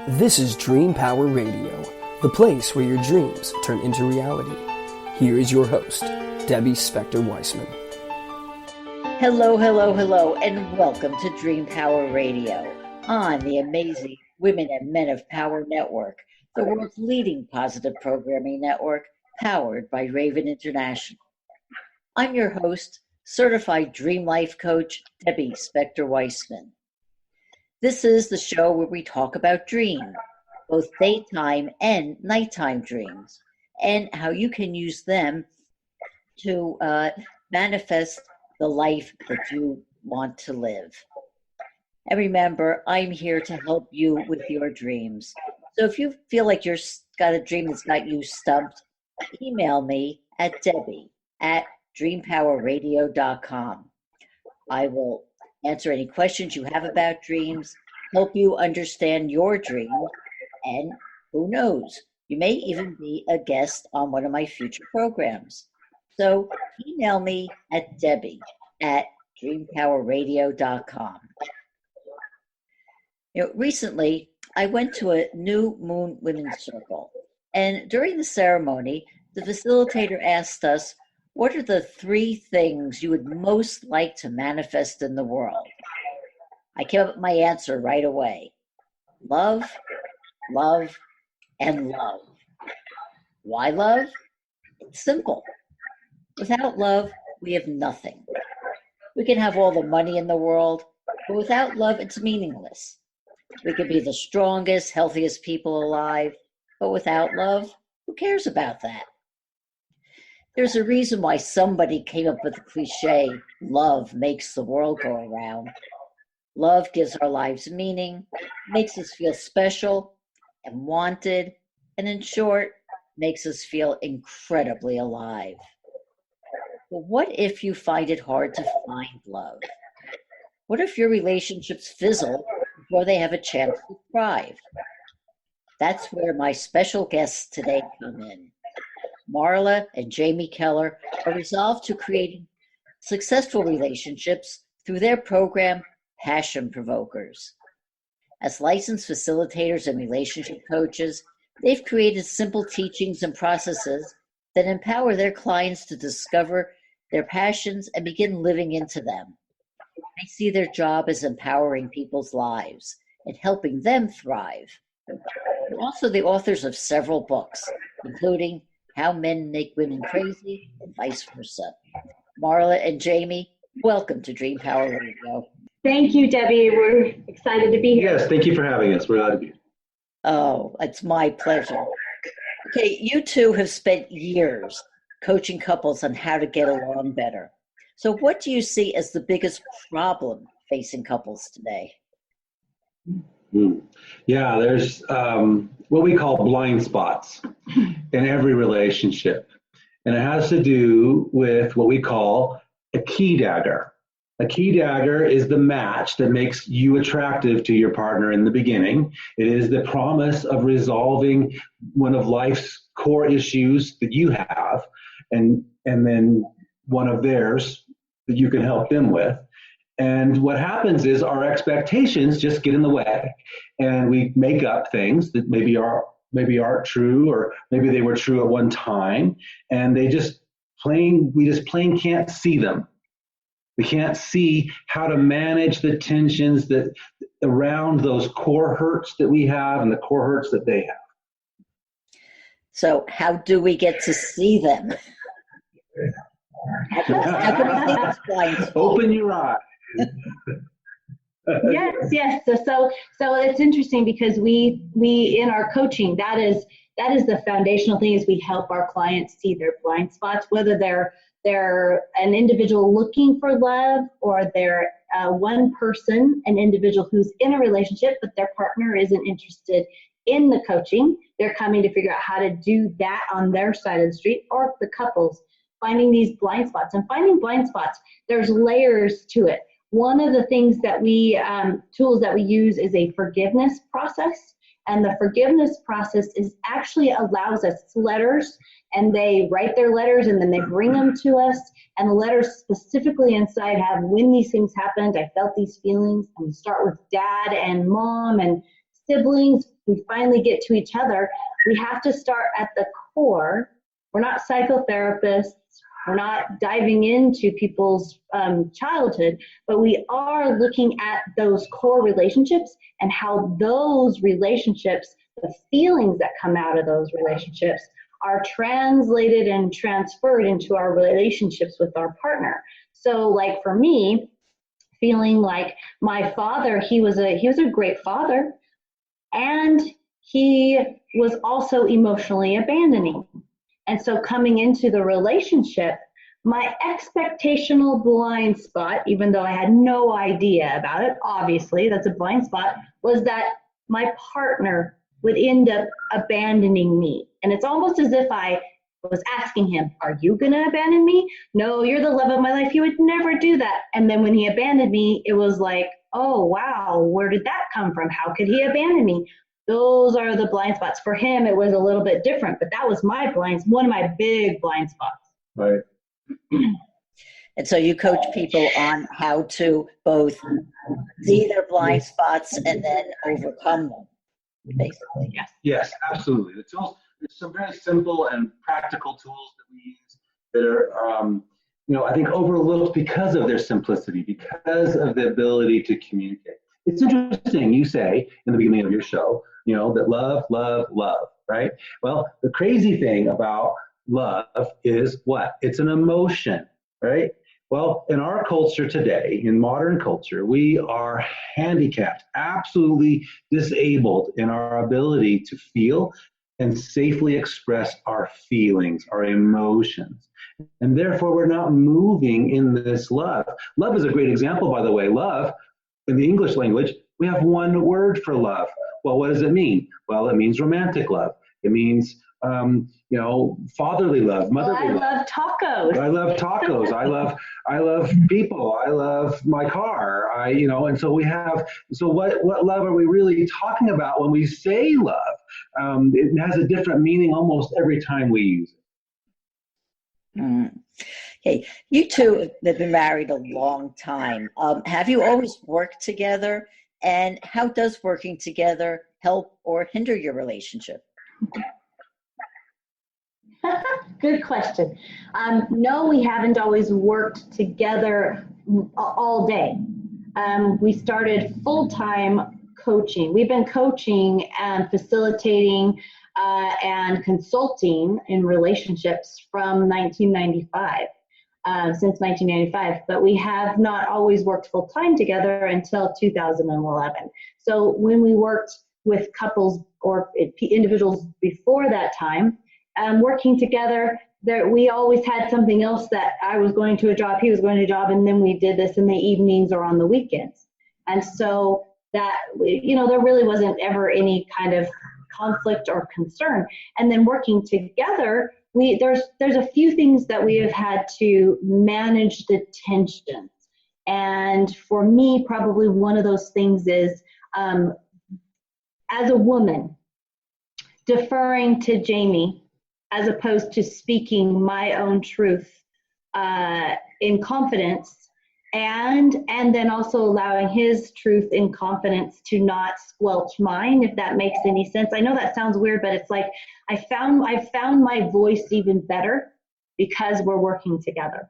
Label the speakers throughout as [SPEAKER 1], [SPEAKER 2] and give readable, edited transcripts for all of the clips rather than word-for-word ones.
[SPEAKER 1] This is Dream Power Radio, the place where your dreams turn into reality. Here is your host, Debbie Spector-Weissman.
[SPEAKER 2] Hello, hello, hello, and welcome to Dream Power Radio on the amazing Women and Men of Power Network, the world's leading positive programming network powered by Raven International. I'm your host, certified dream life coach, Debbie Spector-Weissman. This is the show where we talk about dreams, both daytime and nighttime dreams, and how you can use them to manifest the life that you want to live. And remember, I'm here to help you with your dreams. So if you feel like you've got a dream that's got you stumped, email me at debbie@dreampowerradio.com. I will answer any questions you have about dreams, help you understand your dream, and who knows, you may even be a guest on one of my future programs. So email me at debbie@dreampowerradio.com. Recently, I went to a New Moon Women's Circle, and during the ceremony, the facilitator asked us, what are the 3 things you would most like to manifest in the world? I came up with my answer right away. Love, love, and love. Why love? It's simple. Without love, we have nothing. We can have all the money in the world, but without love, it's meaningless. We could be the strongest, healthiest people alive, but without love, who cares about that? There's a reason why somebody came up with the cliche, love makes the world go around. Love gives our lives meaning, makes us feel special and wanted, and in short, makes us feel incredibly alive. But what if you find it hard to find love? What if your relationships fizzle before they have a chance to thrive? That's where my special guests today come in. Marla and Jami Keller are resolved to creating successful relationships through their program, Passion Provokers. As licensed facilitators and relationship coaches, they've created simple teachings and processes that empower their clients to discover their passions and begin living into them. They see their job as empowering people's lives and helping them thrive. They're also the authors of several books, including How Men Make Women Crazy and vice versa. Marla and Jami, welcome to Dream Power Radio.
[SPEAKER 3] Thank you, Debbie. We're excited to be here.
[SPEAKER 4] Yes, thank you for having us. We're glad to be here.
[SPEAKER 2] Oh, it's my pleasure. Okay, you two have spent years coaching couples on how to get along better. So what do you see as the biggest problem facing couples today?
[SPEAKER 4] Yeah, there's what we call blind spots in every relationship. And it has to do with what we call a key dagger. A key dagger is the match that makes you attractive to your partner in the beginning. It is the promise of resolving one of life's core issues that you have, and then one of theirs that you can help them with. And what happens is our expectations just get in the way, and we make up things that maybe aren't true, or maybe they were true at one time, and we just plain can't see them. We can't see how to manage the tensions that around those core hurts that we have and the core hurts that they have.
[SPEAKER 2] So how do we get to see them? How can we see this blind spot?
[SPEAKER 4] Open your eyes.
[SPEAKER 3] Yes. So it's interesting because we in our coaching, that is the foundational thing, is we help our clients see their blind spots, whether they're an individual looking for love, or they're one person, an individual who's in a relationship, but their partner isn't interested in the coaching. They're coming to figure out how to do that on their side of the street, or the couples finding these blind spots. And finding blind spots, there's layers to it. One of the things that tools that we use is a forgiveness process. And the forgiveness process actually allows us letters, and they write their letters and then they bring them to us. And the letters specifically inside have, when these things happened, I felt these feelings. And we start with dad and mom and siblings, we finally get to each other, we have to start at the core. We're not psychotherapists. We're not diving into people's childhood, but we are looking at those core relationships and how those relationships, the feelings that come out of those relationships, are translated and transferred into our relationships with our partner. So like for me, feeling like my father, he was a great father, and he was also emotionally abandoning. And so coming into the relationship, my expectational blind spot, even though I had no idea about it, obviously that's a blind spot, was that my partner would end up abandoning me. And it's almost as if I was asking him, are you going to abandon me? No, you're the love of my life. You would never do that. And then when he abandoned me, it was like, oh, wow, where did that come from? How could he abandon me? Those are the blind spots. For him, it was a little bit different, but that was one of my big blind spots.
[SPEAKER 4] Right.
[SPEAKER 2] And so you coach people on how to both see their blind spots and then overcome them, basically.
[SPEAKER 3] Yes.
[SPEAKER 4] Yes, absolutely. There's some very simple and practical tools that we use that are, I think overlooked because of their simplicity, because of the ability to communicate. It's interesting, you say in the beginning of your show, that love, love, love, right? Well, the crazy thing about love is what? It's an emotion, right? Well, in our culture today, in modern culture, we are handicapped, absolutely disabled in our ability to feel and safely express our feelings, our emotions. And therefore, we're not moving in this love. Love is a great example, by the way. Love, in the English language, we have one word for love. Well, what does it mean? Well, it means romantic love. It means, fatherly love, motherly love.
[SPEAKER 3] I love tacos.
[SPEAKER 4] I love tacos. I love people. I love my car. And so what love are we really talking about when we say love? It has a different meaning almost every time we use it.
[SPEAKER 2] Mm. Okay, you two have been married a long time. Have you always worked together? And how does working together help or hinder your relationship?
[SPEAKER 3] Good question. No, we haven't always worked together all day. We started full-time coaching. We've been coaching and facilitating and consulting in relationships from 1995. Since 1995, but we have not always worked full-time together until 2011. So when we worked with couples or individuals before that time, working together, we always had something else that I was going to a job, he was going to a job, and then we did this in the evenings or on the weekends. And so that, there really wasn't ever any kind of conflict or concern. And then working together, there's a few things that we have had to manage the tensions. And for me, probably one of those things is, as a woman, deferring to Jami as opposed to speaking my own truth in confidence, and then also allowing his truth in confidence to not squelch mine, if that makes any sense. I know that sounds weird, but it's like I found my voice even better because we're working together.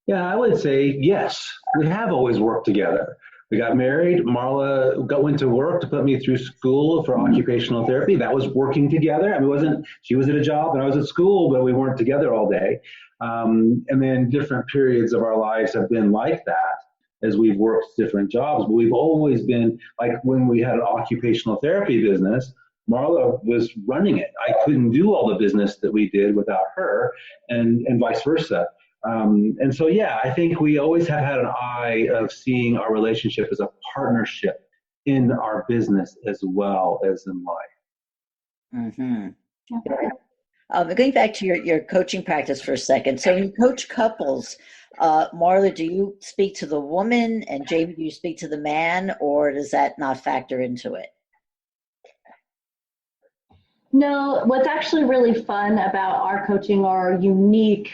[SPEAKER 4] Yeah, I would say yes. We have always worked together. We got married. Marla went to work to put me through school for occupational therapy. That was working together. She was at a job and I was at school, but we weren't together all day. And then different periods of our lives have been like that as we've worked different jobs. But we've always been, like when we had an occupational therapy business, Marla was running it. I couldn't do all the business that we did without her, and vice versa. And so, yeah, I think we always have had an eye of seeing our relationship as a partnership in our business as well as in life.
[SPEAKER 2] Mm-hmm. Going back to your coaching practice for a second. So when you coach couples, Marla, do you speak to the woman, and Jami, do you speak to the man, or does that not factor into it?
[SPEAKER 3] No, what's actually really fun about our coaching, our unique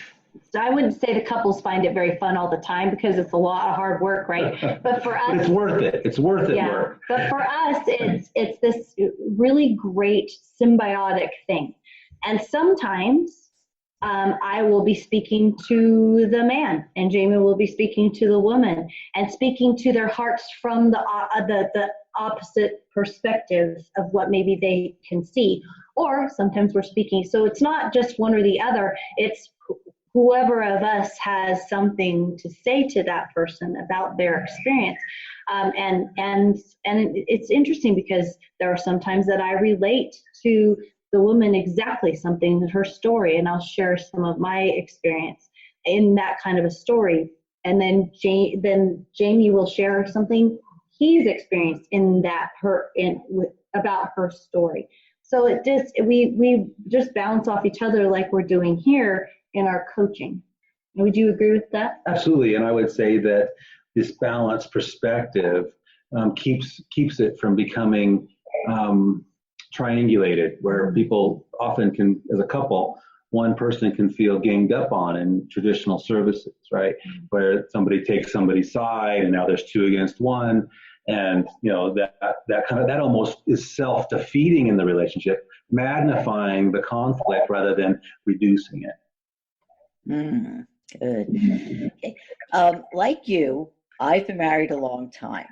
[SPEAKER 3] So I wouldn't say the couples find it very fun all the time because it's a lot of hard work, right? But for us,
[SPEAKER 4] But it's worth it. It's worth it
[SPEAKER 3] yeah.
[SPEAKER 4] work.
[SPEAKER 3] But for us, it's this really great symbiotic thing. And sometimes I will be speaking to the man, and Jami will be speaking to the woman, and speaking to their hearts from the opposite perspectives of what maybe they can see. Or sometimes we're speaking. So it's not just one or the other. It's whoever of us has something to say to that person about their experience. And it's interesting because there are some times that I relate to the woman exactly something in her story, and I'll share some of my experience in that kind of a story. And then Jami will share something he's experienced in that about her story. So we just bounce off each other like we're doing here in our coaching. Would you agree with that?
[SPEAKER 4] Absolutely, and I would say that this balanced perspective keeps it from becoming triangulated, where people often can, as a couple, one person can feel ganged up on in traditional services, right? Where somebody takes somebody's side, and now there's two against one, and that almost is self-defeating in the relationship, magnifying the conflict rather than reducing it.
[SPEAKER 2] Good. Okay. Like you, I've been married a long time.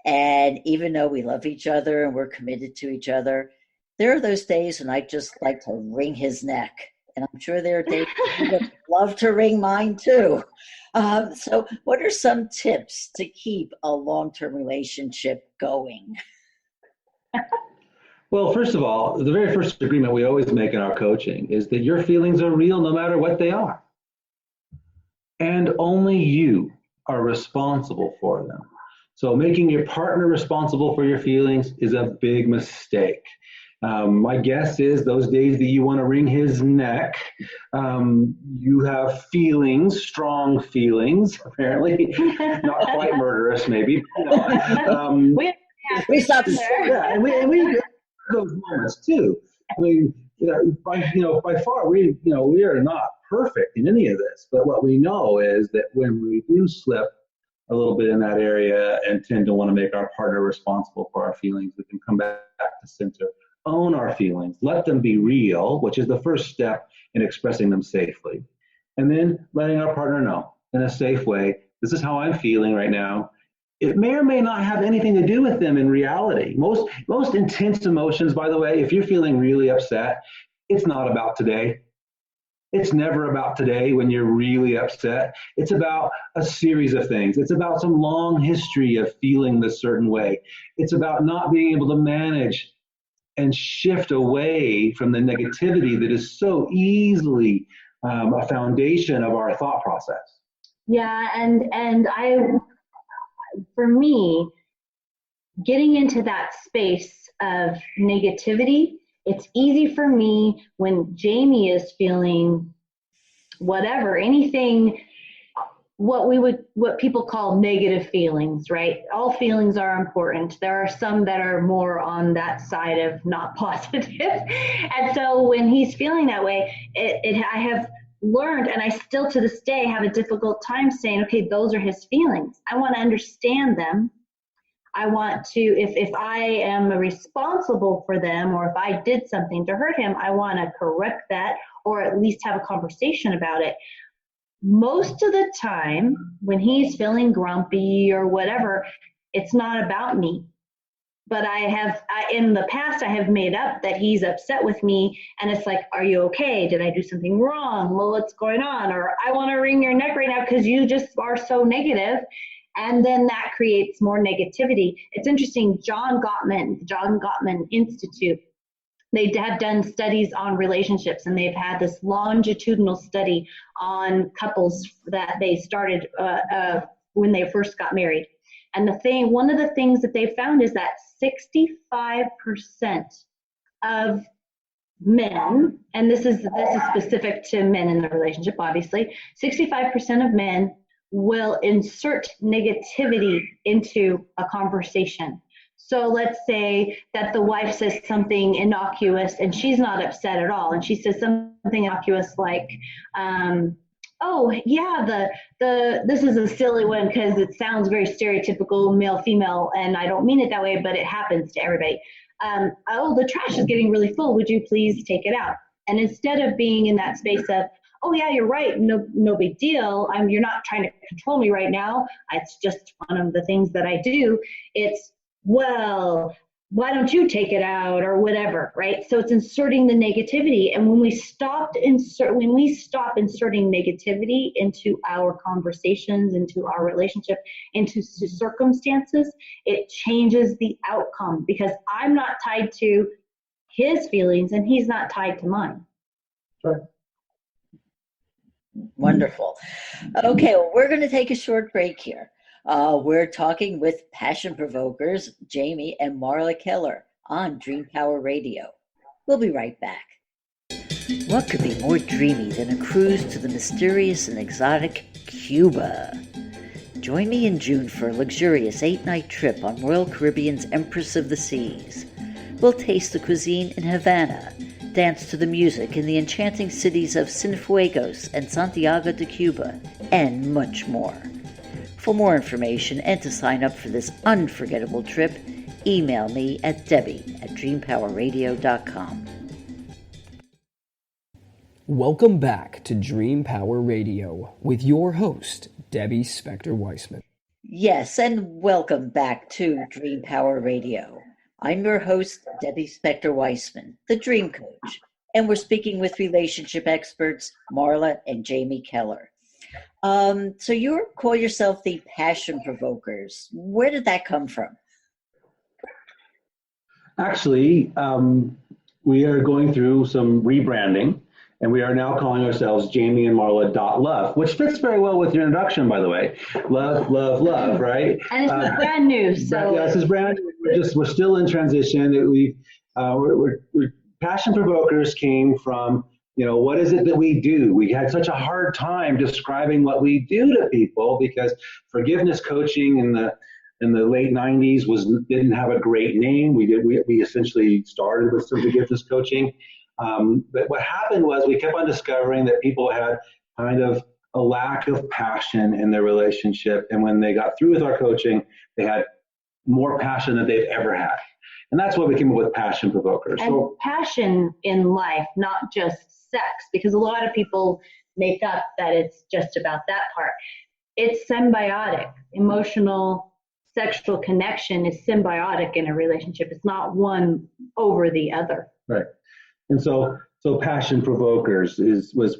[SPEAKER 2] And even though we love each other and we're committed to each other, there are those days when I just like to wring his neck. And I'm sure there are days he would love to wring mine too. So what are some tips to keep a long-term relationship going?
[SPEAKER 4] Well, first of all, the very first agreement we always make in our coaching is that your feelings are real no matter what they are. And only you are responsible for them. So making your partner responsible for your feelings is a big mistake. My guess is those days that you want to wring his neck, you have feelings, strong feelings, apparently, not quite murderous, maybe.
[SPEAKER 3] We stopped
[SPEAKER 2] there.
[SPEAKER 4] Yeah, and we get those moments too. I mean, by far, we are not perfect in any of this, but what we know is that when we do slip a little bit in that area and tend to want to make our partner responsible for our feelings, we can come back to center, own our feelings, let them be real, which is the first step in expressing them safely, and then letting our partner know in a safe way, this is how I'm feeling right now. It may or may not have anything to do with them in reality. Most intense emotions, by the way, if you're feeling really upset, it's not about today. It's never about today when you're really upset. It's about a series of things. It's about some long history of feeling this certain way. It's about not being able to manage and shift away from the negativity that is so easily a foundation of our thought process.
[SPEAKER 3] Yeah, and for me, getting into that space of negativity, it's easy for me when Jami is feeling whatever, anything, what people call negative feelings, right? All feelings are important. There are some that are more on that side of not positive. And so when he's feeling that way, I have learned, and I still to this day have a difficult time saying, okay, those are his feelings. I want to understand them. I want to, if I am responsible for them, or if I did something to hurt him, I want to correct that, or at least have a conversation about it. Most of the time when he's feeling grumpy or whatever, it's not about me. But in the past, I have made up that he's upset with me, and it's like, are you okay? Did I do something wrong? Well, what's going on? Or I want to wring your neck right now because you just are so negative. And then that creates more negativity. It's interesting, John Gottman Institute, they have done studies on relationships, and they've had this longitudinal study on couples that they started when they first got married. And one of the things that they found is that 65% of men, and this is specific to men in the relationship, obviously, 65% of men will insert negativity into a conversation. So let's say that the wife says something innocuous and she's not upset at all. And she says something innocuous like, Oh yeah, the this is a silly one because it sounds very stereotypical male female, and I don't mean it that way, but it happens to everybody. Oh, the trash is getting really full. Would you please take it out? And instead of being in that space of, oh yeah, you're right, no big deal. You're not trying to control me right now. It's just one of the things that I do. It's, well, why don't you take it out or whatever, right? So it's inserting the negativity. And when we stop inserting negativity into our conversations, into our relationship, into circumstances, it changes the outcome because I'm not tied to his feelings and he's not tied to mine.
[SPEAKER 4] Sure.
[SPEAKER 2] Wonderful. Okay, well, we're going to take a short break here. We're talking with passion provokers Jami and Marla Keller on Dream Power Radio. We'll be right back. What could be more dreamy than a cruise to the mysterious and exotic Cuba? Join me in June for a luxurious 8-night trip on Royal Caribbean's Empress of the Seas. We'll taste the cuisine in Havana, dance to the music in the enchanting cities of Cienfuegos and Santiago de Cuba, and much more. For more information and to sign up for this unforgettable trip, email me at debbie@dreampowerradio.com.
[SPEAKER 1] Welcome back to Dream Power Radio with your host, Debbie Spector-Weissman.
[SPEAKER 2] Yes, and welcome back to Dream Power Radio. I'm your host, Debbie Spector-Weissman, the Dream Coach, and we're speaking with relationship experts Marla and Jami Keller. So you call yourself the passion provokers. Where did that come from?
[SPEAKER 4] Actually, we are going through some rebranding, and we are now calling ourselves Jami and Marla .love, which fits very well with your introduction, by the way. Love, love, love, right?
[SPEAKER 3] And it's brand new, so
[SPEAKER 4] yeah, this is brand new. We're still in transition. We're passion provokers came from, what is it that we do? We had such a hard time describing what we do to people because forgiveness coaching in the late 90s didn't have a great name. We essentially started with some forgiveness coaching. But what happened was we kept on discovering that people had kind of a lack of passion in their relationship. And when they got through with our coaching, they had more passion than they've ever had. And that's why we came up with passion provokers.
[SPEAKER 3] And passion in life, not just sex, because a lot of people make up that it's just about that part. It's symbiotic. Emotional, sexual connection is symbiotic in a relationship. It's not one over the other.
[SPEAKER 4] Right. And so passion provokers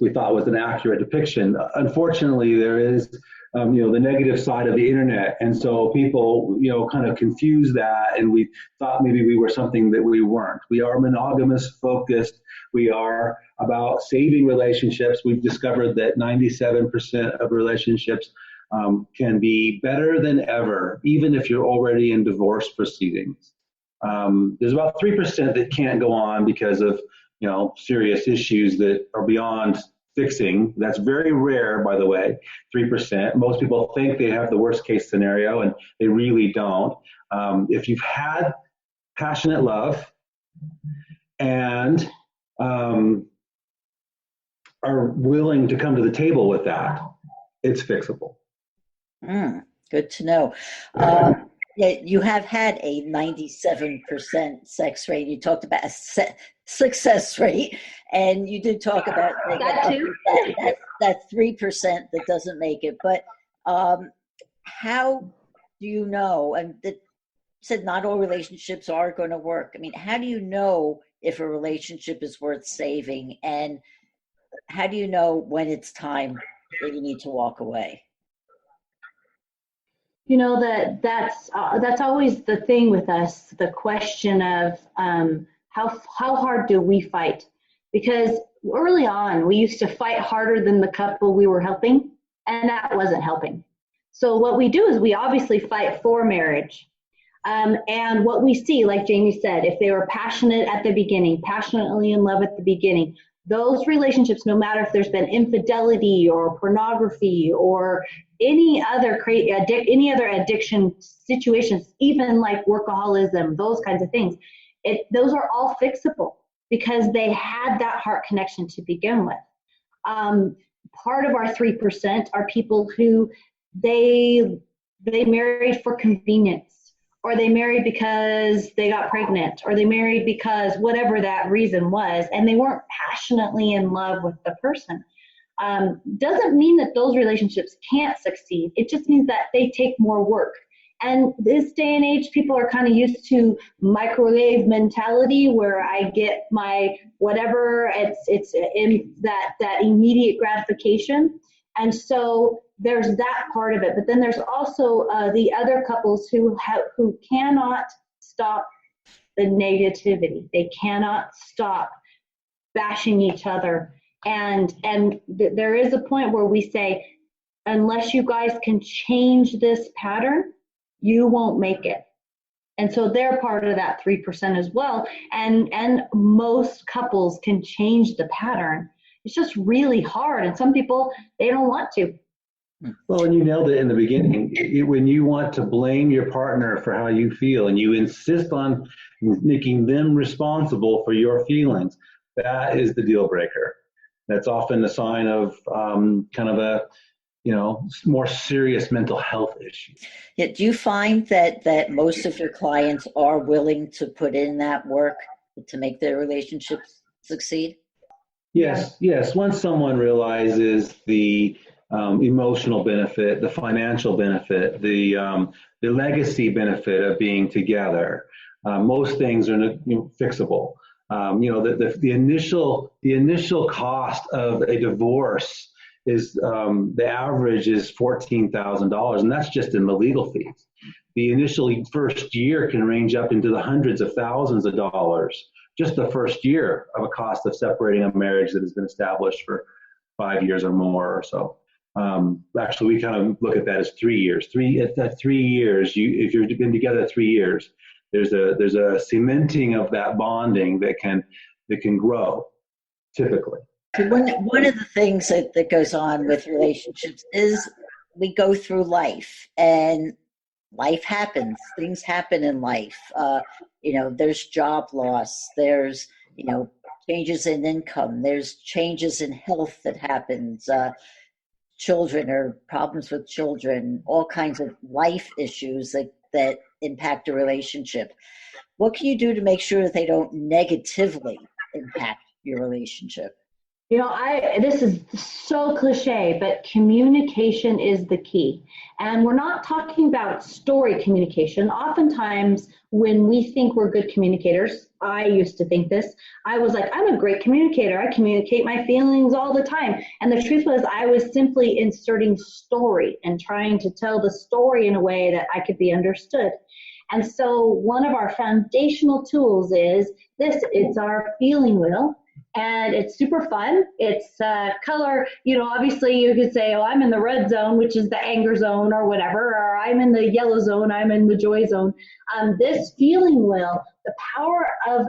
[SPEAKER 4] we thought was an accurate depiction. Unfortunately, there is the negative side of the internet, and so people kind of confuse that, and we thought maybe we were something that we weren't. We are monogamous focused. We are about saving relationships. We've discovered that 97% of relationships can be better than ever, even if you're already in divorce proceedings. There's about 3% that can't go on because of serious issues that are beyond fixing. That's very rare, by the way, 3%. Most people think they have the worst case scenario, and they really don't. If you've had passionate love and are willing to come to the table with that, it's fixable.
[SPEAKER 2] Good to know. Yeah, you have had a 97% sex rate. You talked about a success rate, and you did talk about
[SPEAKER 3] that too.
[SPEAKER 2] That 3% that doesn't make it. But how do you know? And that said, not all relationships are going to work. I mean, how do you know if a relationship is worth saving, and how do you know when it's time that you need to walk away?
[SPEAKER 3] That's always the thing with us, the question of how hard do we fight? Because early on, we used to fight harder than the couple we were helping, and that wasn't helping. So what we do is we obviously fight for marriage. And what we see, like Jami said, if they were passionate at the beginning, passionately in love at the beginning, those relationships, no matter if there's been infidelity or pornography or any other addiction situations, even like workaholism, those kinds of things, those are all fixable because they had that heart connection to begin with. part of our 3% are people who they married for convenience, or they married because they got pregnant, or they married because whatever that reason was, and they weren't passionately in love with the person. Doesn't mean that those relationships can't succeed. It just means that they take more work. And this day and age, people are kind of used to microwave mentality, where I get my whatever, it's in that immediate gratification. And so there's that part of it. But then there's also the other couples who cannot stop the negativity. They cannot stop bashing each other. And there is a point where we say, unless you guys can change this pattern, you won't make it. And so they're part of that 3% as well. And most couples can change the pattern. It's just really hard. And some people, they don't want to.
[SPEAKER 4] Well, and you nailed it in the beginning. When you want to blame your partner for how you feel and you insist on making them responsible for your feelings, that is the deal breaker. That's often a sign of kind of a, more serious mental health issue.
[SPEAKER 2] Yeah, do you find that most of your clients are willing to put in that work to make their relationships succeed?
[SPEAKER 4] Yes. Once someone realizes the emotional benefit, the financial benefit, the legacy benefit of being together, most things are fixable. The initial cost of a divorce is the average is $14,000, and that's just in the legal fees. The initial first year can range up into the hundreds of thousands of dollars, just the first year of a cost of separating a marriage that has been established for 5 years or more or so. Actually, we kind of look at that as 3 years. 3 years, if you've been together 3 years, there's a cementing of that bonding that can grow typically.
[SPEAKER 2] One of the things that goes on with relationships is we go through life, and life happens. Things happen in life. There's job loss. There's, changes in income. There's changes in health that happens. Children or problems with children, all kinds of life issues that impact a relationship. What can you do to make sure that they don't negatively impact your relationship?
[SPEAKER 3] This is so cliche, but communication is the key. And we're not talking about story communication. Oftentimes, when we think we're good communicators, I used to think this, I was like, I'm a great communicator. I communicate my feelings all the time. And the truth was, I was simply inserting story and trying to tell the story in a way that I could be understood. And so one of our foundational tools is this. It's our feeling wheel. And it's super fun. It's color, obviously you could say, oh, I'm in the red zone, which is the anger zone or whatever, or I'm in the yellow zone, I'm in the joy zone. This feeling wheel, the power of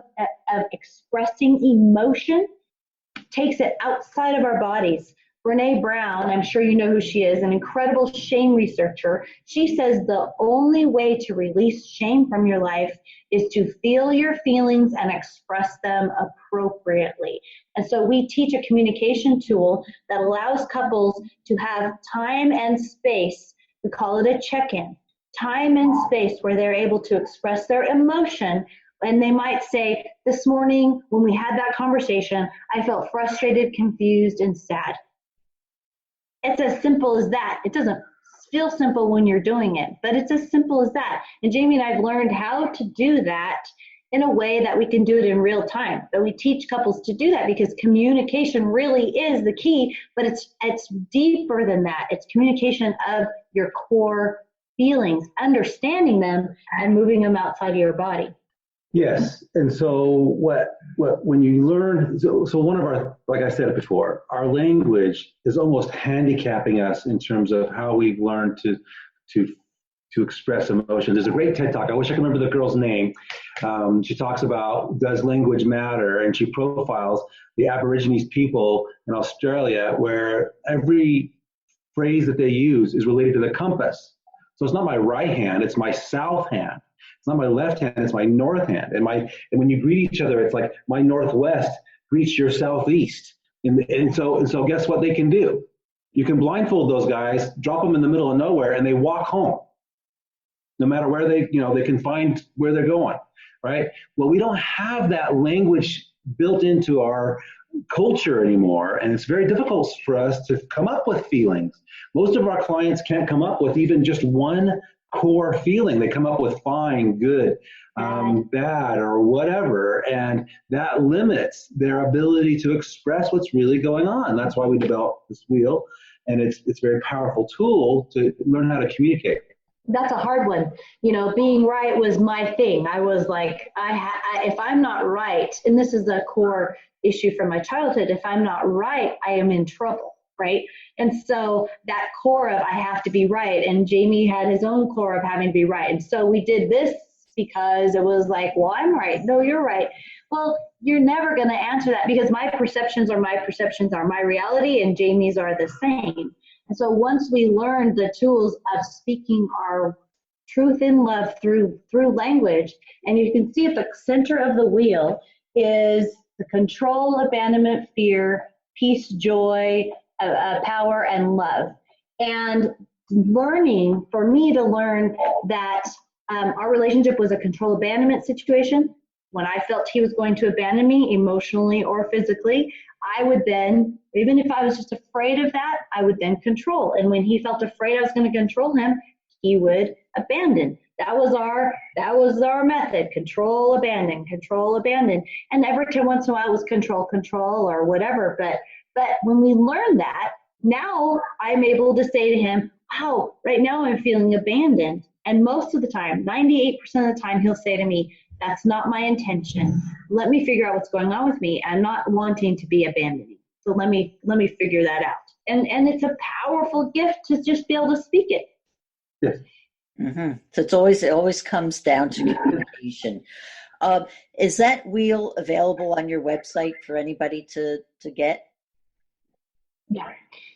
[SPEAKER 3] expressing emotion takes it outside of our bodies. Brene Brown, I'm sure you know who she is, an incredible shame researcher. She says the only way to release shame from your life is to feel your feelings and express them appropriately. And so we teach a communication tool that allows couples to have time and space. We call it a check-in. Time and space where they're able to express their emotion. And they might say, this morning when we had that conversation, I felt frustrated, confused, and sad. It's as simple as that. It doesn't feel simple when you're doing it, but it's as simple as that. And Jami and I have learned how to do that in a way that we can do it in real time. That we teach couples to do that, because communication really is the key, but it's deeper than that. It's communication of your core feelings, understanding them and moving them outside of your body.
[SPEAKER 4] Yes, and so when you learn, so one of our, like I said before, our language is almost handicapping us in terms of how we've learned to express emotion. There's a great TED Talk. I wish I could remember the girl's name. She talks about, does language matter? And she profiles the Aborigines people in Australia, where every phrase that they use is related to the compass. So it's not my right hand, it's my south hand. It's not my left hand, it's my north hand. And when you greet each other, it's like my northwest greets your southeast. And so guess what they can do? You can blindfold those guys, drop them in the middle of nowhere, and they walk home. No matter where they can find where they're going, right? Well, we don't have that language built into our culture anymore, and it's very difficult for us to come up with feelings. Most of our clients can't come up with even just one core feeling. They come up with fine, good, bad, or whatever, and that limits their ability to express what's really going on. That's why we developed this wheel, and it's a very powerful tool to learn how to communicate.
[SPEAKER 3] That's a hard one. Being right was my thing. I was like, if I'm not right, and this is a core issue from my childhood, if I'm not right, I am in trouble, right? And so that core of I have to be right, and Jami had his own core of having to be right. And so we did this because it was like, well, I'm right. No, you're right. Well, you're never going to answer that because my perceptions are my reality, and Jami's are the same. And so once we learned the tools of speaking our truth in love through language, and you can see at the center of the wheel is the control, abandonment, fear, peace, joy, power, and love. And for me to learn that our relationship was a control abandonment situation. When I felt he was going to abandon me emotionally or physically, I would then, even if I was just afraid of that, I would then control. And when he felt afraid I was going to control him, he would abandon. That was our method: control, abandon, control, abandon. And every once in a while it was control, or whatever. But when we learn that, now I'm able to say to him, "Wow, right now I'm feeling abandoned." And most of the time, 98% of the time, he'll say to me, "That's not my intention. Let me figure out what's going on with me. I'm not wanting to be abandoning. So let me figure that out." And it's a powerful gift to just be able to speak it.
[SPEAKER 4] Yes.
[SPEAKER 2] Mm-hmm. So it always comes down to communication. Is that wheel available on your website for anybody to get?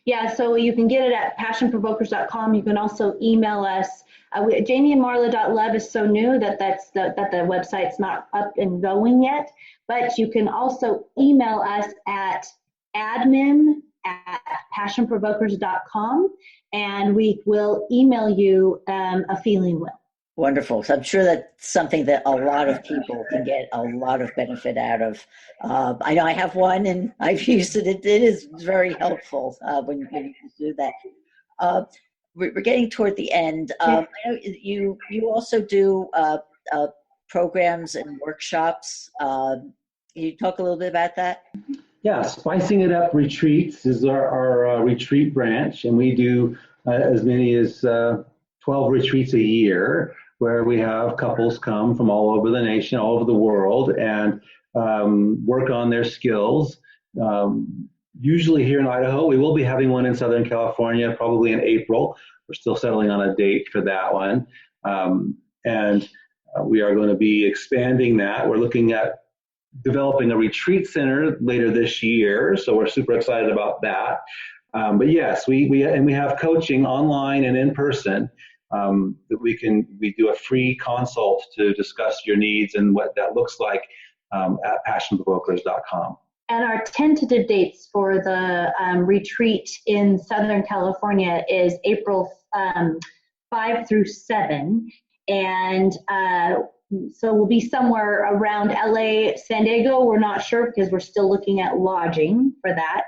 [SPEAKER 3] Yeah. So you can get it at passionprovokers.com. You can also email us. Jami and Marla.love is so new that the website's not up and going yet. But you can also email us at admin@passionprovokers.com, and we will email you a feeling wheel.
[SPEAKER 2] Wonderful. So I'm sure that's something that a lot of people can get a lot of benefit out of. I know I have one and I've used it. It is very helpful when you do that. We're getting toward the end. I know you also do programs and workshops. Can you talk a little bit about that?
[SPEAKER 4] Yeah, Spicing It Up Retreats is our retreat branch, and we do as many as 12 retreats a year, where we have couples come from all over the nation, all over the world, and work on their skills. Usually here in Idaho. We will be having one in Southern California, probably in April. We're still settling on a date for that one. And we are going to be expanding that. We're looking at developing a retreat center later this year, so we're super excited about that. But yes, we have coaching online and in person that we do a free consult to discuss your needs and what that looks like at passionprovokers.com.
[SPEAKER 3] And our tentative dates for the retreat in Southern California is April 5 through 7. And so we'll be somewhere around LA, San Diego. We're not sure because we're still looking at lodging for that.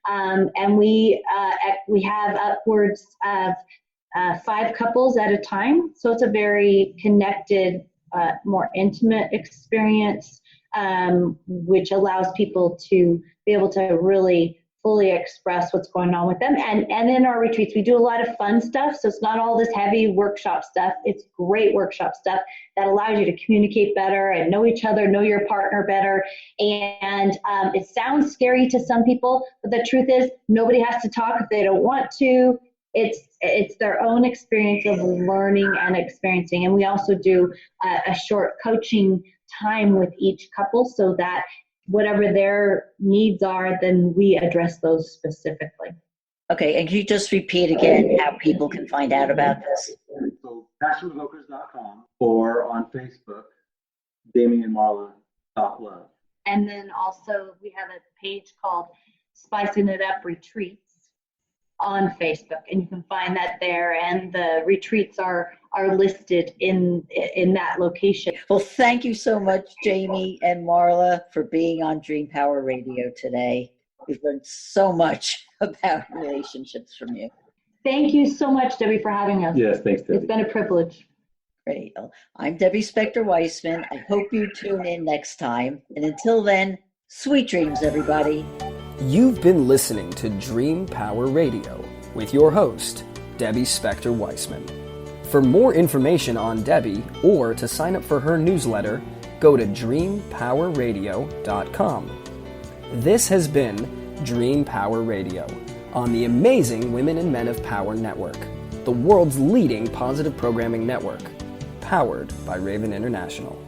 [SPEAKER 3] And we have upwards of 5 couples at a time. So it's a very connected, more intimate experience, which allows people to be able to really fully express what's going on with them. And in our retreats, we do a lot of fun stuff. So it's not all this heavy workshop stuff. It's great workshop stuff that allows you to communicate better and know each other, know your partner better. And it sounds scary to some people, but the truth is nobody has to talk if they don't want to. It's their own experience of learning and experiencing. And we also do a short coaching time with each couple so that whatever their needs are, then we address those specifically.
[SPEAKER 2] Okay, and can you just repeat again how people can find out about this?
[SPEAKER 4] So passionprovokers.com or on Facebook, Jami and Marla.love.
[SPEAKER 3] And then also we have a page called Spicing It Up Retreats on Facebook, and you can find that there, and the retreats are listed in that location.
[SPEAKER 2] Well, thank you so much, Jami and Marla, for being on Dream Power Radio today. We've learned so much about relationships from you.
[SPEAKER 3] Thank you so much, Debbie, for having us.
[SPEAKER 4] Yes, thanks, Debbie.
[SPEAKER 3] It's been a privilege.
[SPEAKER 2] Great. I'm Debbie Spector-Weissman. I hope you tune in next time. And until then, sweet dreams, everybody.
[SPEAKER 1] You've been listening to Dream Power Radio with your host, Debbie Spector-Weissman. For more information on Debbie or to sign up for her newsletter, go to dreampowerradio.com. This has been Dream Power Radio on the amazing Women and Men of Power Network, the world's leading positive programming network, powered by Raven International.